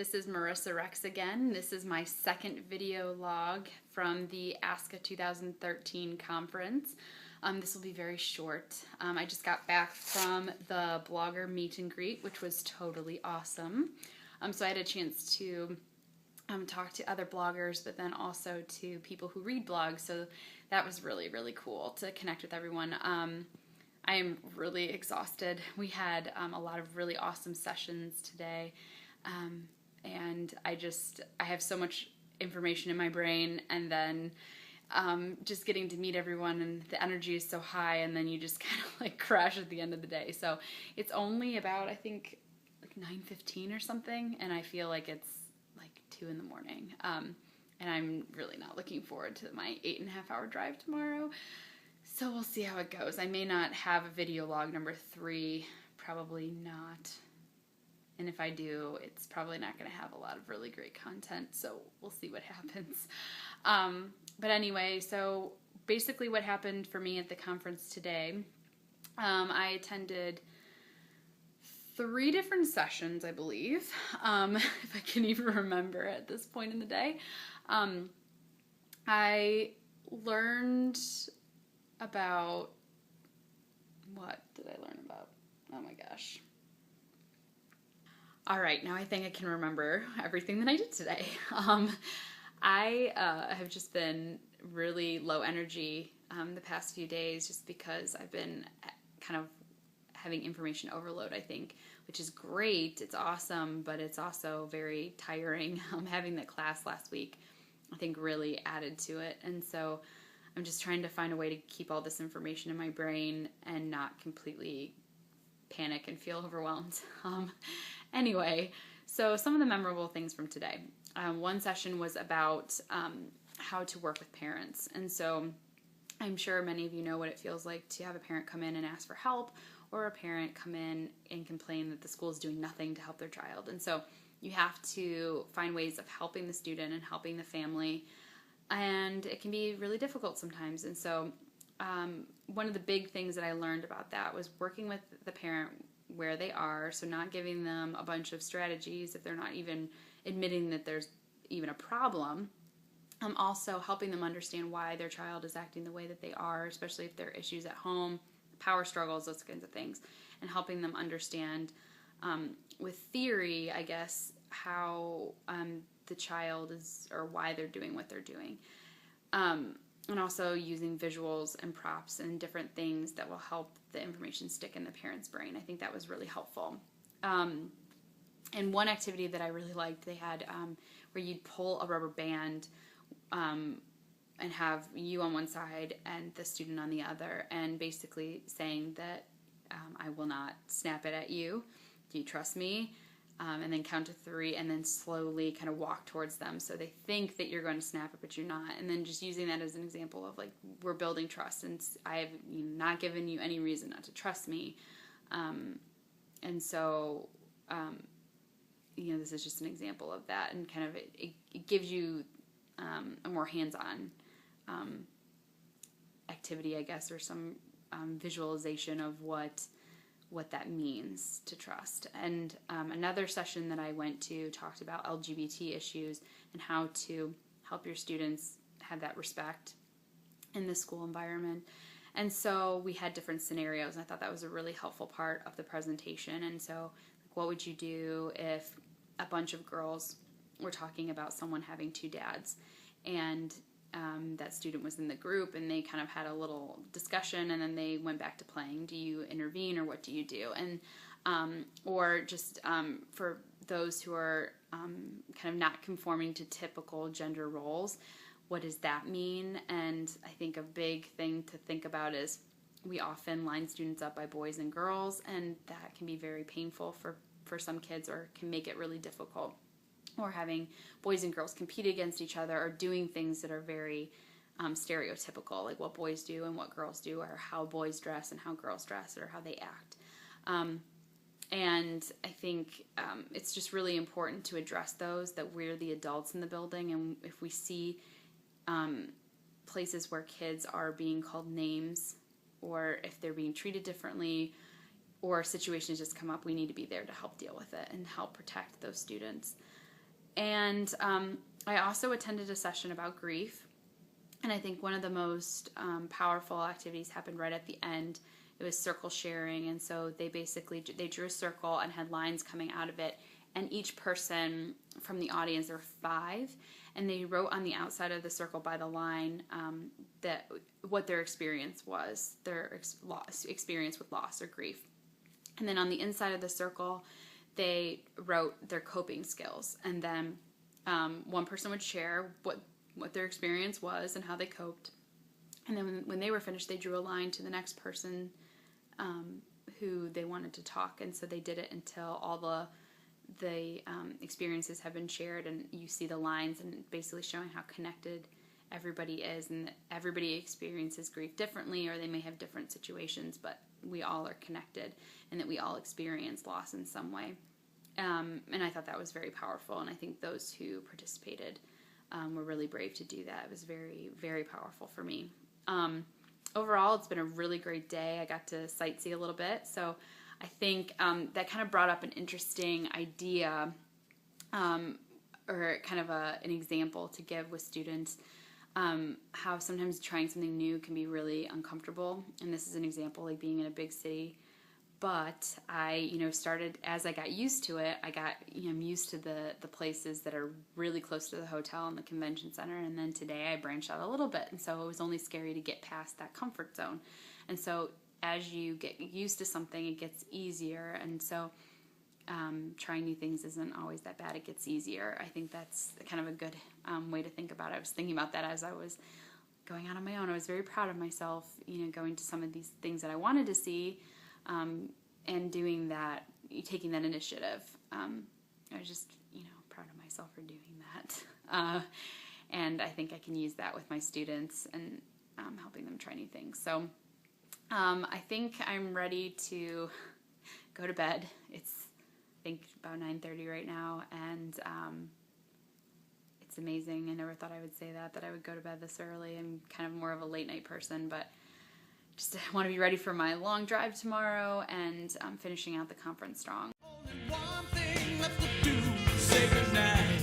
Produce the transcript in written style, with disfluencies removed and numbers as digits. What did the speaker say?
this is Marissa Rex again. This is my second video log from the ASCA 2013 conference. This will be very short. I just got back from the blogger meet and greet, which was totally awesome. So I had a chance to talk to other bloggers, but then also to people who read blogs. So that was really, really cool to connect with everyone. I am really exhausted. We had a lot of really awesome sessions today, and I have so much information in my brain, and then just getting to meet everyone, and the energy is so high, and then you just kind of like crash at the end of the day. So it's only about, I think, like 9:15 or something, and I feel like it's like 2 in the morning, and I'm really not looking forward to my 8.5-hour drive tomorrow. So we'll see how it goes. I may not have a video log number 3, probably not. And if I do, it's probably not going to have a lot of really great content, so we'll see what happens. But anyway, so basically what happened for me at the conference today, I attended 3 different sessions, I believe, if I can even remember at this point in the day. I learned about, what did I learn about? Oh my gosh. All right, now I think I can remember everything that I did today. I have just been really low energy the past few days just because I've been kind of having information overload, I think, which is great. It's awesome, but it's also very tiring. Having that class last week, I think, really added to it. And so I'm just trying to find a way to keep all this information in my brain and not completely panic and feel overwhelmed. Anyway, so some of the memorable things from today. One session was about how to work with parents. And so I'm sure many of you know what it feels like to have a parent come in and ask for help, or a parent come in and complain that the school is doing nothing to help their child. And so you have to find ways of helping the student and helping the family. And it can be really difficult sometimes. And so one of the big things that I learned about that was working with the parent where they are, so not giving them a bunch of strategies if they're not even admitting that there's even a problem. Also helping them understand why their child is acting the way that they are, especially if there are issues at home, power struggles, those kinds of things, and helping them understand with theory, I guess, how the child is, or why they're doing what they're doing. And also using visuals and props and different things that will help the information stick in the parent's brain. I think that was really helpful. And one activity that I really liked, they had where you'd pull a rubber band and have you on one side and the student on the other, and basically saying that I will not snap it at you. Do you trust me? And then count to 3, and then slowly kind of walk towards them so they think that you're going to snap it, but you're not. And then just using that as an example of, like, we're building trust, and I have not given you any reason not to trust me. And so, this is just an example of that, and kind of it gives you a more hands-on activity, I guess, or some visualization of what that means to trust. And another session that I went to talked about LGBT issues and how to help your students have that respect in the school environment. And so we had different scenarios, and I thought that was a really helpful part of the presentation. And so, what would you do if a bunch of girls were talking about someone having 2 dads, and that student was in the group, and they kind of had a little discussion, and then they went back to playing. Do you intervene, or what do you do? And or just for those who are kind of not conforming to typical gender roles, what does that mean? And I think a big thing to think about is we often line students up by boys and girls, and that can be very painful for some kids, or can make it really difficult. Or having boys and girls compete against each other, or doing things that are very stereotypical, like what boys do and what girls do, or how boys dress and how girls dress, or how they act. And I think it's just really important to address those, that we're the adults in the building, and if we see places where kids are being called names, or if they're being treated differently, or situations just come up, we need to be there to help deal with it and help protect those students. And I also attended a session about grief. And I think one of the most powerful activities happened right at the end. It was circle sharing. And so they drew a circle and had lines coming out of it. And each person from the audience, there were 5, and they wrote on the outside of the circle by the line that what their experience was, their experience with loss or grief. And then on the inside of the circle, they wrote their coping skills. And then one person would share what their experience was and how they coped. And then when they were finished, they drew a line to the next person who they wanted to talk. And so they did it until all the experiences have been shared, and you see the lines and basically showing how connected everybody is, and that everybody experiences grief differently, or they may have different situations, but we all are connected, and that we all experience loss in some way. And I thought that was very powerful, and I think those who participated were really brave to do that. It was very, very powerful for me. Overall, it's been a really great day. I got to sightsee a little bit, so I think that kind of brought up an interesting idea, or kind of an example to give with students, how sometimes trying something new can be really uncomfortable. And this is an example, like being in a big city. But I, started, as I got used to it, I'm used to the places that are really close to the hotel and the convention center. And then today I branched out a little bit. And so it was only scary to get past that comfort zone. And so as you get used to something, it gets easier. And so trying new things isn't always that bad. It gets easier. I think that's kind of a good way to think about it. I was thinking about that as I was going out on my own. I was very proud of myself, going to some of these things that I wanted to see, and doing that, taking that initiative. I was just, proud of myself for doing that. And I think I can use that with my students and helping them try new things. So I think I'm ready to go to bed. It's, I think, about 9:30 right now, and it's amazing. I never thought I would say that I would go to bed this early. I'm kind of more of a late night person, but just want to be ready for my long drive tomorrow and finishing out the conference strong. Only one thing left to do, say goodnight.